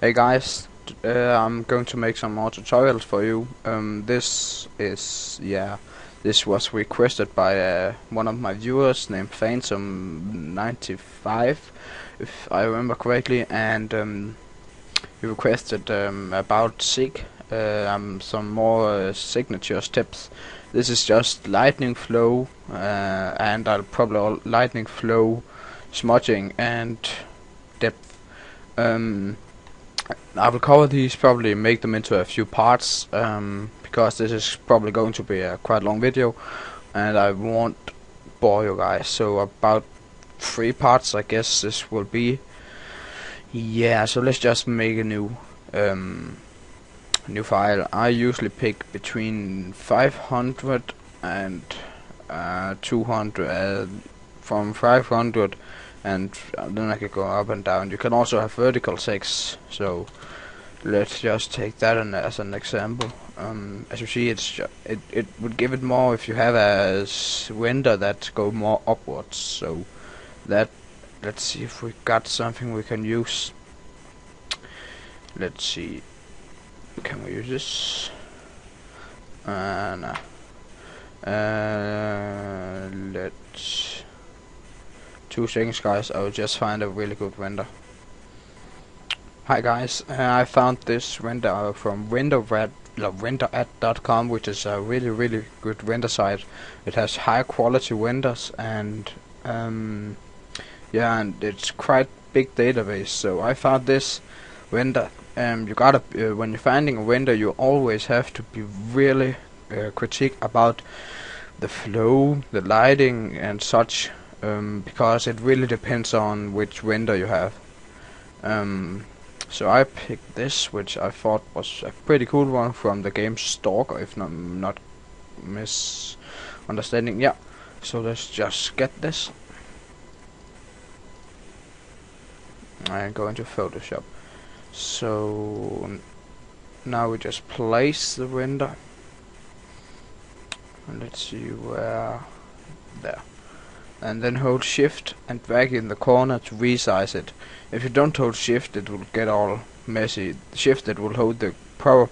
Hey guys, I'm going to make some more tutorials for you. This was requested by one of my viewers named Phantom95, if I remember correctly, and he requested about SIG, some more signature steps. This is just lightning flow, and I'll probably lightning flow, smudging, and depth. I will cover these, probably make them into a few parts, because this is probably going to be a quite long video, and I won't bore you guys. So about 3 parts, I guess this will be. Yeah, so let's just make a new file. I usually pick between 500 and 200, from 500, and then I can go up and down. You can also have vertical text, so let's just take that as an example. As you see, it would give it more if you have a render that go more upwards. So that, let's see if we got something we can use. Let's see, can we use this? No. Let's 2 seconds, guys. I will just find a really good render. Hi guys, I found this render from renderat.com, which is a really good render site. It has high quality renders, and yeah, and it's quite big database. So I found this render. You gotta when you're finding a render, you always have to be really critique about the flow, the lighting, and such. Because it really depends on which render you have. So I picked this, which I thought was a pretty cool one from the game Stalker, if not misunderstanding. Yeah, so let's just get this and go into Photoshop. So now we just place the render, and let's see where, there. And then hold shift and drag in the corner to resize it. If you don't hold shift, it will get all messy. Shift, it will hold the proper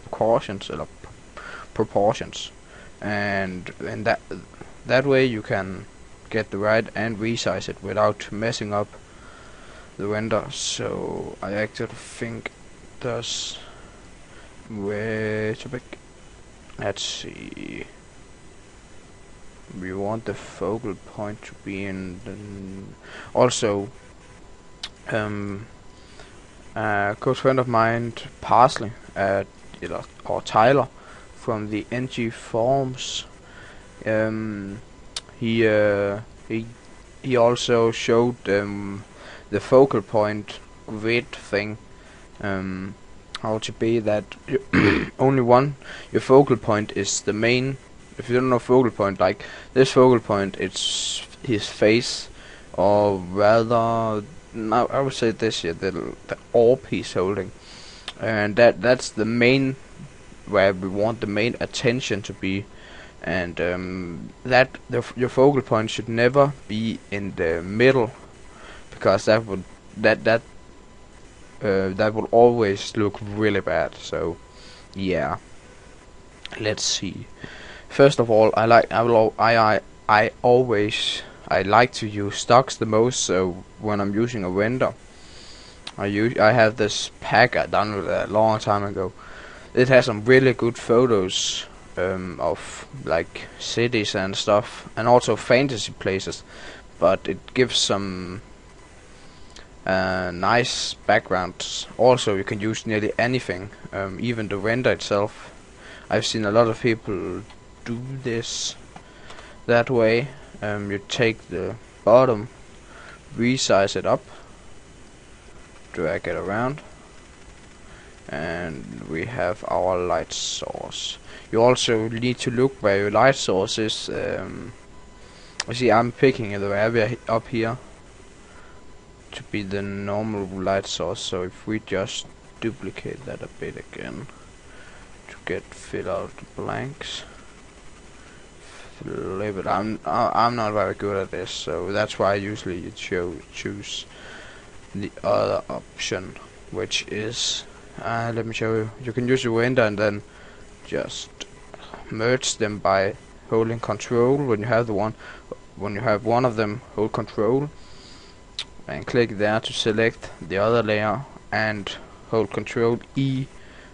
proportions, and that way you can get the right and resize it without messing up the render. So I actually think that's way too big. Let's see. We want the focal point to be in the also a good friend of mine, Parsley, or Tyler from the NG forums, he also showed the focal point grid thing, how to be that only one, your focal point is the main. If you don't know focal point, like this focal point, it's his face, or rather, no, I would say this here, the orb he's holding, and that's the main, where we want the main attention to be, and your focal point should never be in the middle, because that will always look really bad. So yeah, let's see. First of all, I like to use stocks the most. So when I'm using a render, I have this pack I downloaded a long time ago. It has some really good photos of like cities and stuff, and also fantasy places. But it gives some nice backgrounds. Also, you can use nearly anything, even the render itself. I've seen a lot of people do this that way. You take the bottom, resize it up, drag it around, and we have our light source. You also need to look where your light source is. You see, I'm picking the area up here to be the normal light source. So if we just duplicate that a bit again to fill out the blanks. Label. I'm not very good at this, so that's why I usually choose the other option, which is let me show you. You can use your render and then just merge them by holding control. When you have one of them, hold control and click there to select the other layer and hold control E.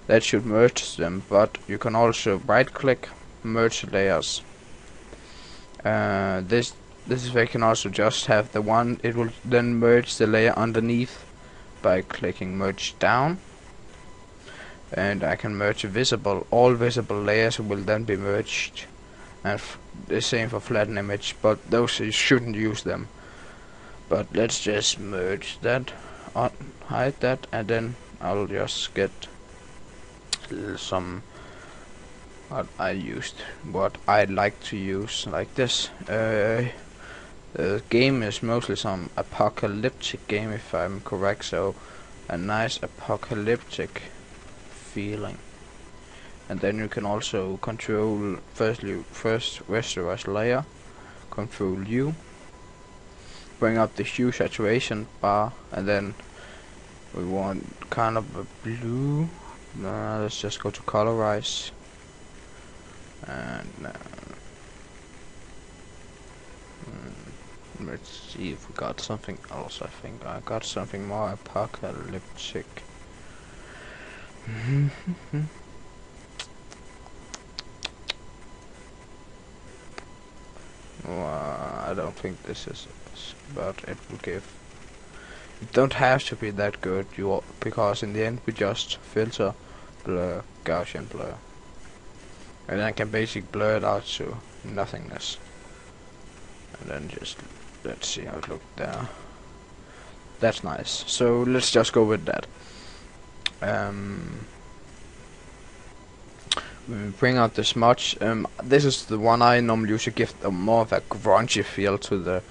That should merge them, but you can also right click, merge layers. This way can also just have the one, it will then merge the layer underneath by clicking merge down, and I can merge visible. All visible layers will then be merged, and the same for flatten image, but those you shouldn't use them. But let's just merge that, hide that, and then I'll just get some what I like to use, like this. The game is mostly some apocalyptic game, if I'm correct, so a nice apocalyptic feeling. And then you can also control first rasterize layer, control U, bring up the hue saturation bar, and then we want kind of a blue. Let's just go to colorize, and let's see if we got something else. I think I got something more apocalyptic. I don't think this is, but it will give. It don't have to be that good, because in the end we just filter, blur, Gaussian blur, and I can basically blur it out to nothingness. And then just let's see how it looked there. That's nice. So let's just go with that. We bring out the smudge. This is the one I normally use to give more of a grungy feel to the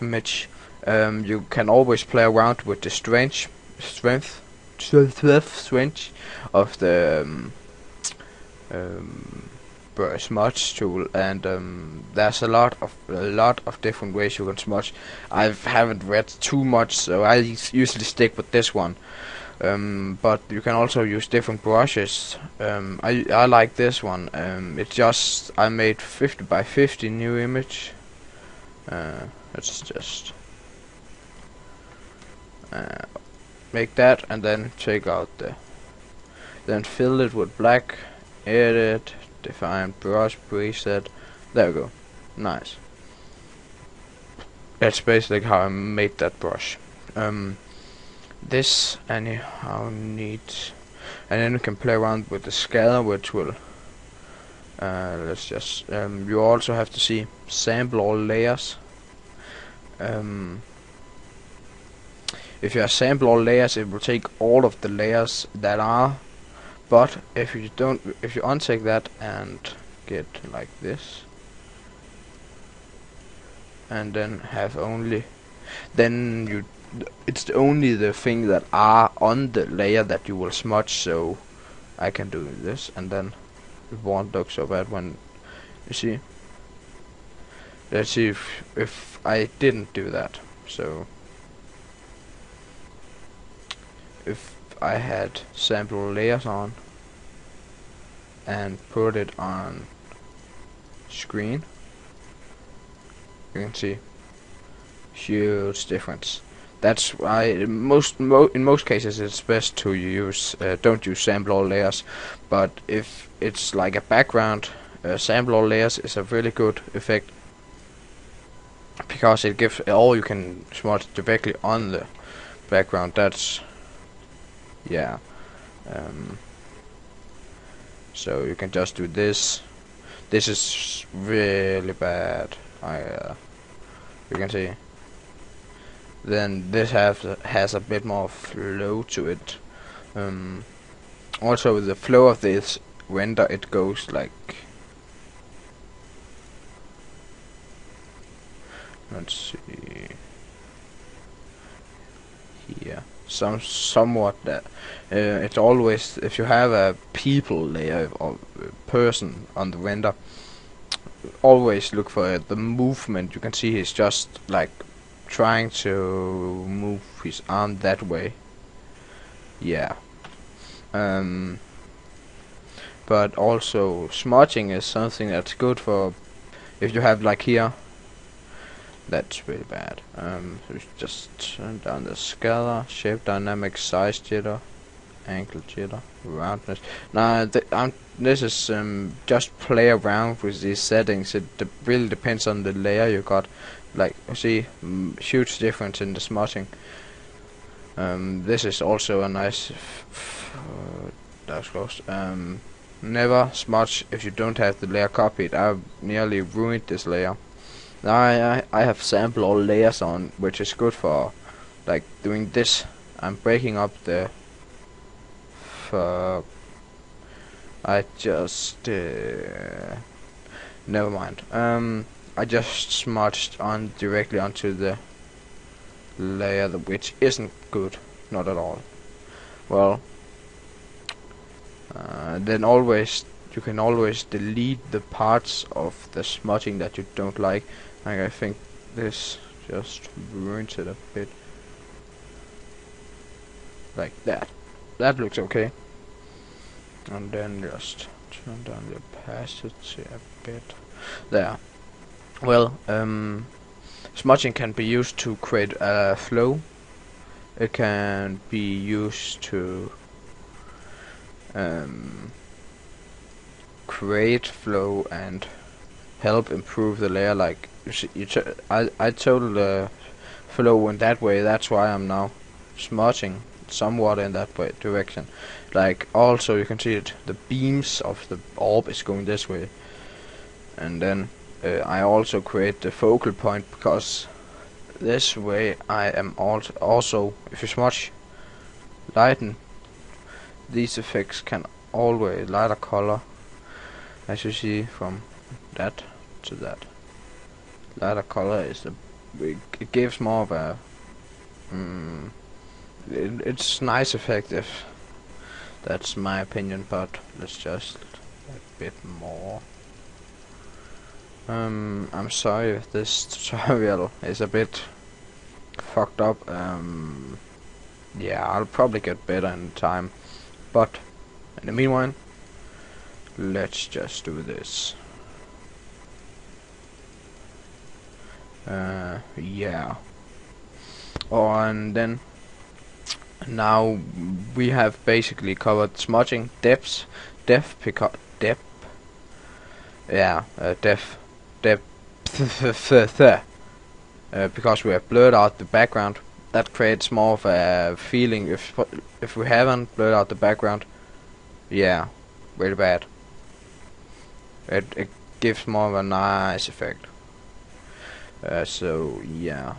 image. You can always play around with the strength of the smudge tool, and there's a lot of different ways you can smudge. I haven't read too much, so I usually stick with this one. But you can also use different brushes. I like this one. It's just I made 50 by 50 new image. Let's just make that, and then take out then fill it with black, edit, define brush preset. There we go. Nice. That's basically how I made that brush. This anyhow needs, and then you can play around with the scale, which will let's just you also have to see sample all layers. If you sample all layers, it will take all of the layers that are, but if you uncheck that and get like this, and then have only, then it's only the thing that are on the layer that you will smudge. So I can do this, and then it won't look so bad when you see. Let's see if I didn't do that. So if I had sample layers on and put it on screen, you can see huge difference. That's why in most cases it's best to use don't use sample all layers. But if it's like a background, sample all layers is a really good effect, because it gives all you can smudge directly on the background. That's yeah. So you can just do this. This is really bad. You can see. Then this has a bit more flow to it. Also the flow of this render, it goes like, let's see here, somewhat that it's always, if you have a people layer or person on the render, always look for the movement. You can see he's just like trying to move his arm that way. Yeah. Um, but also smudging is something that's good for if you have like here. That's really bad. So just turn down the scalar, shape dynamic, size jitter, angle jitter, roundness. Now this is just play around with these settings. It really depends on the layer you got. Like you see, huge difference in the smudging. This is also a nice. That was close. Never smudge if you don't have the layer copied. I've nearly ruined this layer. Now I have sampled all layers on, which is good for like doing this. I'm breaking up the. I just never mind. I just smudged on directly onto the layer, which isn't good, not at all. Well, then you can always delete the parts of the smudging that you don't like. Like I think this just ruins it a bit. Like that. That looks okay. And then just turn down the opacity a bit. There. Well, smudging can be used to create a flow. It can be used to create flow and help improve the layer. Like I told the flow in that way. That's why I'm now smudging somewhat in that way direction. Like also you can see it. The beams of the orb is going this way, and then I also create the focal point because this way I am also if you smudge lighten. These effects can always lighter color, as you see from that to that. Lighter color is it gives more of a it's nice effect if that's my opinion, but let's just a bit more. I'm sorry if this tutorial is a bit fucked up. Yeah, I'll probably get better in time. But in the meanwhile, let's just do this. Yeah. Oh, and then now we have basically covered smudging, depth, because we have blurred out the background. That creates more of a feeling. If we haven't blurred out the background, yeah, really bad. It gives more of a nice effect. So yeah.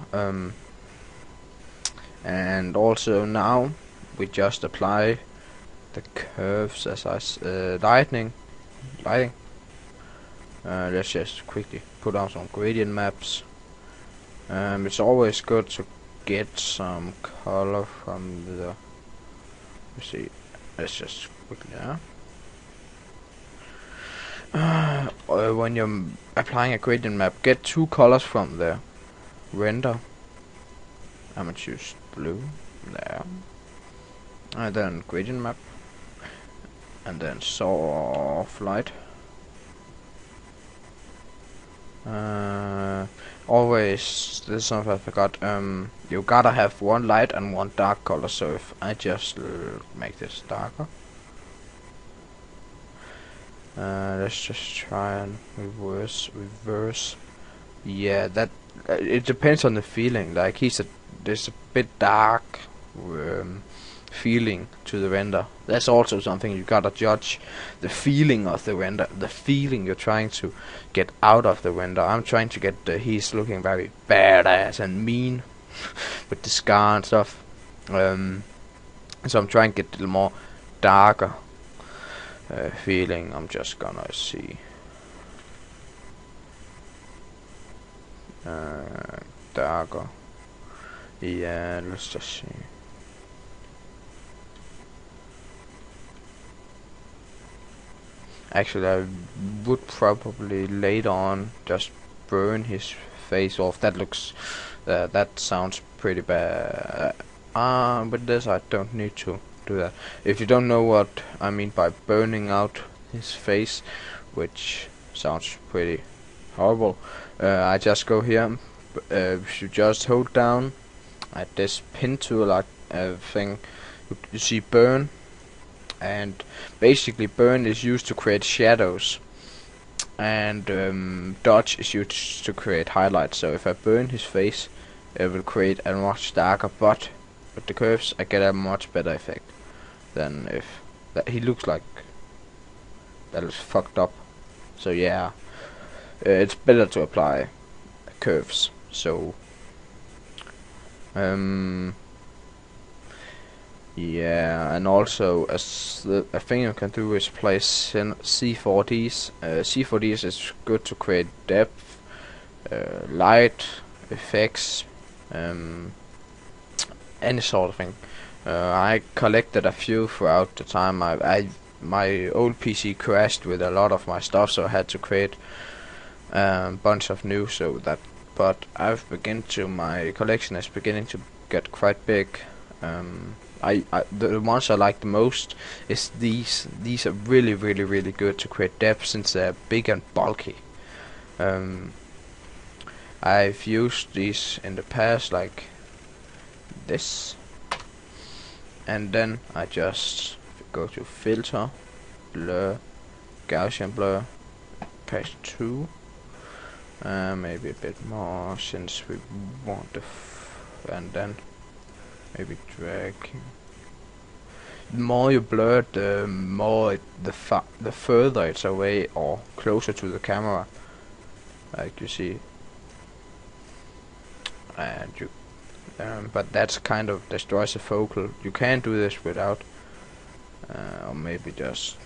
And also now we just apply the curves as lighting. Let's just quickly put on some gradient maps. It's always good to get some color from the. Let's see. Let's just quickly. When you're applying a gradient map, get 2 colors from the render. I'm gonna choose blue there, and then gradient map, and then soft light. Always, this is something I forgot. You gotta have 1 light and 1 dark color. So if I just make this darker, let's just try and reverse. Yeah, that it depends on the feeling. Like there's a bit dark feeling to the render. That's also something you gotta judge, the feeling of the render, the feeling you're trying to get out of the render. I'm trying to get he's looking very badass and mean with the scar and stuff. So I'm trying to get a little more darker feeling. I'm just gonna see darker. Yeah, let's just see. Actually, I would probably later on just burn his face off. That looks, that sounds pretty bad. With this I don't need to do that. If you don't know what I mean by burning out his face, which sounds pretty horrible, I just go here. You just hold down at this pin tool like thing. You see burn, and basically burn is used to create shadows, and dodge is used to create highlights. So if I burn his face, it will create a much darker, but with the curves I get a much better effect than if that he looks like that is fucked up. So yeah, it's better to apply curves. So yeah, and also a thing you can do is place C4Ds. C4Ds is good to create depth, light, effects, any sort of thing. I collected a few throughout the time. My old PC crashed with a lot of my stuff, so I had to create a bunch of new. But my collection is beginning to get quite big. The ones I like the most is these. These are really, really, really good to create depth since they're big and bulky. I've used these in the past, like this, and then I just go to filter, blur, Gaussian blur, patch 2, maybe a bit more since we want and then maybe drag. The more you blur it, the more the further it's away or closer to the camera, like you see, and you. But that's kind of destroys the focal. You can do this without, or maybe just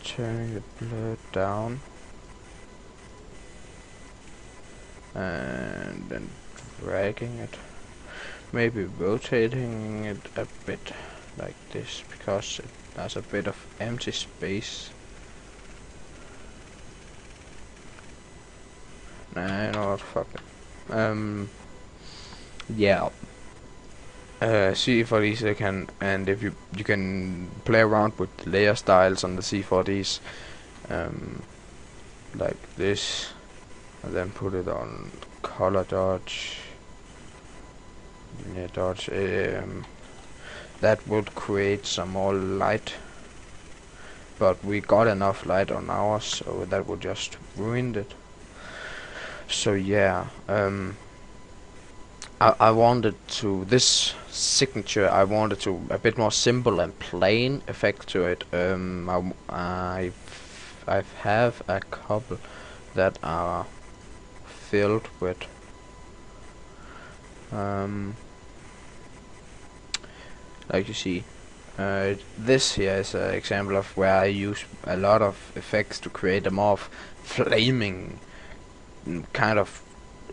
turning the blur down and then dragging it, maybe rotating it a bit like this because it has a bit of empty space. Nah, you know what, fuck it. Yeah. C4Ds they can, and if you can play around with layer styles on the C4Ds, like this, and then put it on color dodge, linear dodge. That would create some more light, but we got enough light on ours, so that would just ruin it. So yeah, I wanted to this signature. I wanted to a bit more simple and plain effect to it. I have a couple that are filled with like you see. This here is an example of where I use a lot of effects to create a more flaming kind of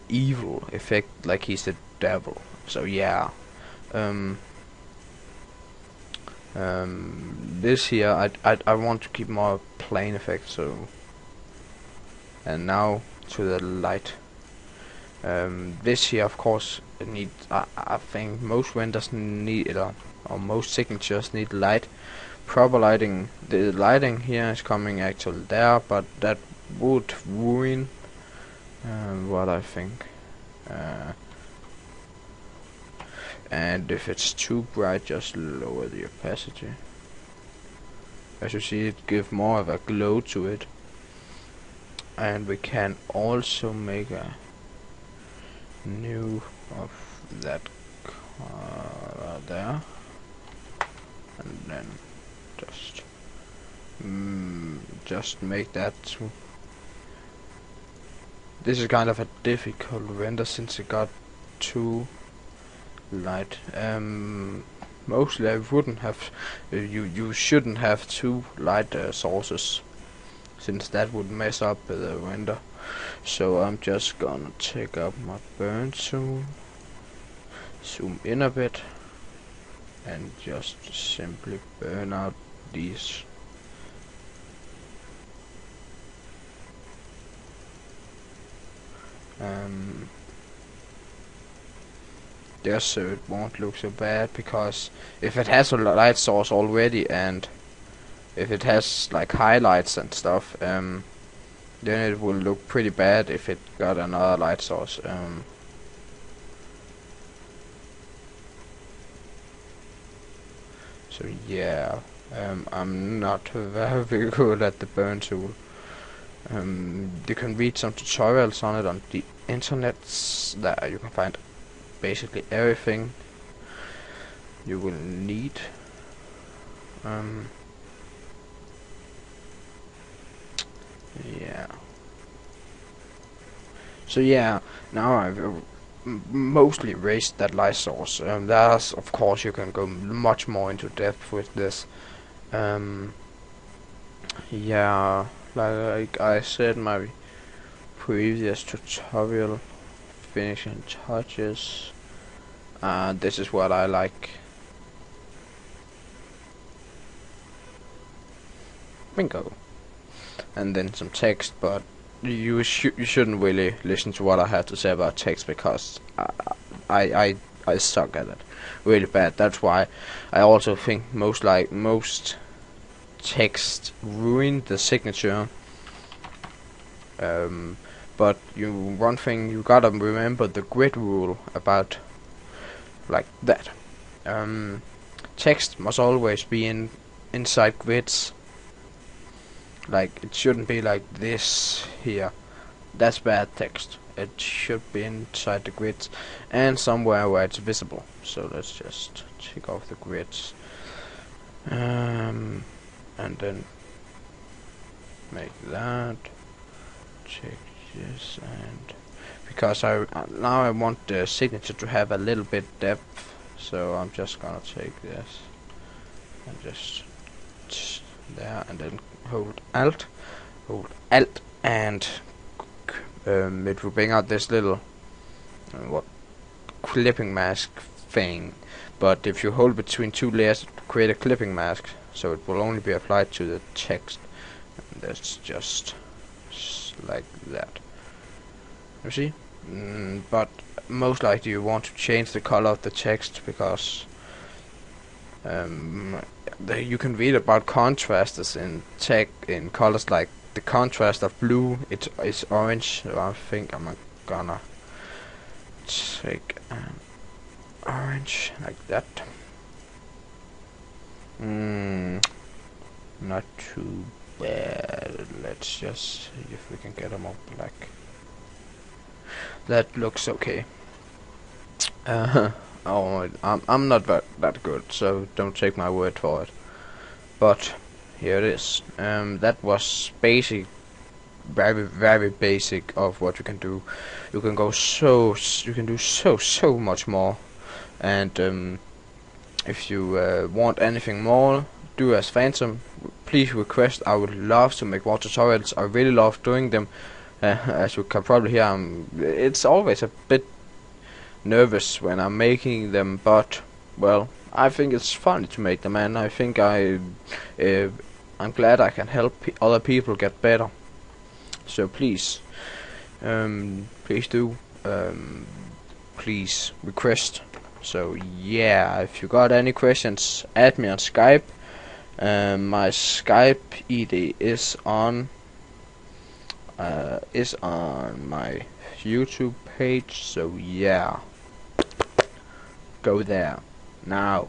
evil effect, like he's the devil. So yeah, this here I want to keep more plain effects. So, and now to the light. This here, of course, it needs. I think most renders need it, or most signatures need light. Proper lighting. The lighting here is coming actually there, but that would ruin what I think. And if it's too bright, just lower the opacity. As you see, it gives more of a glow to it. And we can also make a new of that color there, and then just make that to. This is kind of a difficult render since it got too light. Mostly I wouldn't have. You shouldn't have two light sources, since that would mess up the render. So I'm just gonna take up my burn tool, zoom in a bit, and just simply burn out these. just so it won't look so bad, because if it has a light source already and if it has like highlights and stuff, then it will look pretty bad if it got another light source. So yeah, I'm not very good at the burn tool. You can read some tutorials on it on the internet. There you can find basically everything you will need. Yeah. So yeah, now I've mostly raised that light source. There's, of course, you can go much more into depth with this. Yeah, like I said in my previous tutorial, finishing touches. This is what I like. Bingo. And then some text, but you shouldn't really listen to what I have to say about text, because I suck at it really bad. That's why I also think most text ruin the signature. But one thing you gotta remember, the grid rule about like that. Text must always be inside grids. Like, it shouldn't be like this here. That's bad text. It should be inside the grids and somewhere where it's visible. So let's just take off the grids. And then make that. Check this, and because now I want the signature to have a little bit depth, so I'm just gonna take this and just there, and then hold Alt, and it will bring out this little clipping mask thing. But if you hold between two layers, it will create a clipping mask, so it will only be applied to the text. And that's just like that. You see? But most likely you want to change the color of the text, because you can read about contrasts in colors, like the contrast of blue is orange. So I think I'm gonna take orange like that. Not too bad. Let's just see if we can get them all black. That looks okay. Oh, I'm not that good, so don't take my word for it. But here it is. That was basic, very basic of what you can do. You can do so much more. And if you want anything more, do as Phantom. Please request. I would love to make more tutorials. I really love doing them. As you can probably hear, it's always a bit nervous when I'm making them, but well, I think it's fun to make them, and I think I'm glad I can help other people get better. So please, please do, please request. So yeah, if you got any questions, add me on Skype. My Skype ID is on my YouTube page. So yeah, go there now.